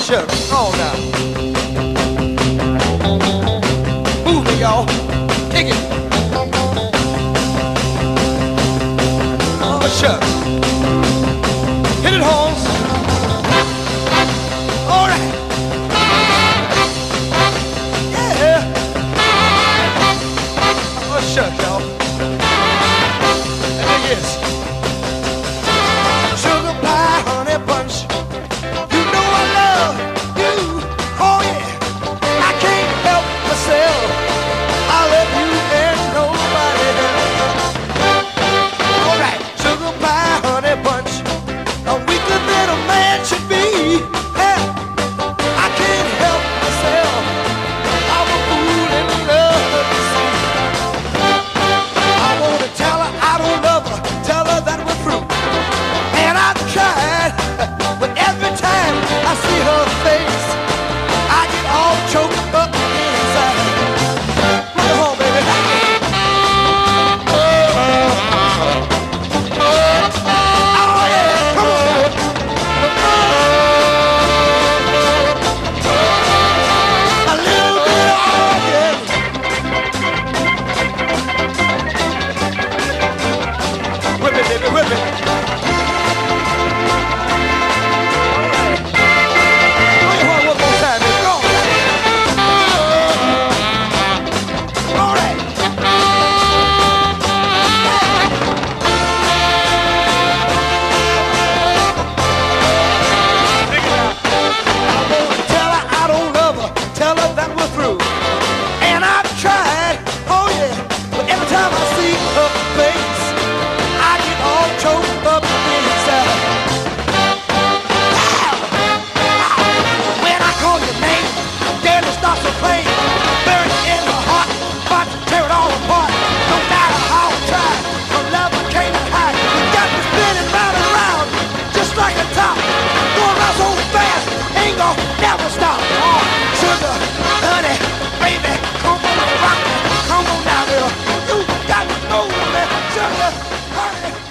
sugar. Come on now. Move me, y'all. Kick it. Oh, sugar. Hit it, Holmes. All right. Yeah. Oh, sugar, y'all. And it is. Sugar pie, honey bunch. You know I love you. Oh yeah. I can't help myself. I love you and nobody else. All right. Sugar pie, honey bunch. A weaker than a man should be. Yeah. I can't help myself. I'm a fool in love, you see. I wanna tell her I don't love her. Tell her that we're through. And I've tried, but every time I see her face, I get all choked up inside. Bring it home, baby. Oh yeah, come on. A little bit of organ. Whip it, baby, whip it. Tell her that we're through. And I've tried, oh yeah, but every time I see her face, I get all choked up inside. When I call your name, then it starts to play. Buried in my heart, about to tear it all apart. No matter how I try, my love can't hide. You got me spinning round and round, just like a top. Going around so fast, ain't gonna never stop. Sugar, honey, baby, come on, rock me, come on now, girl. You got to know me, sugar, honey.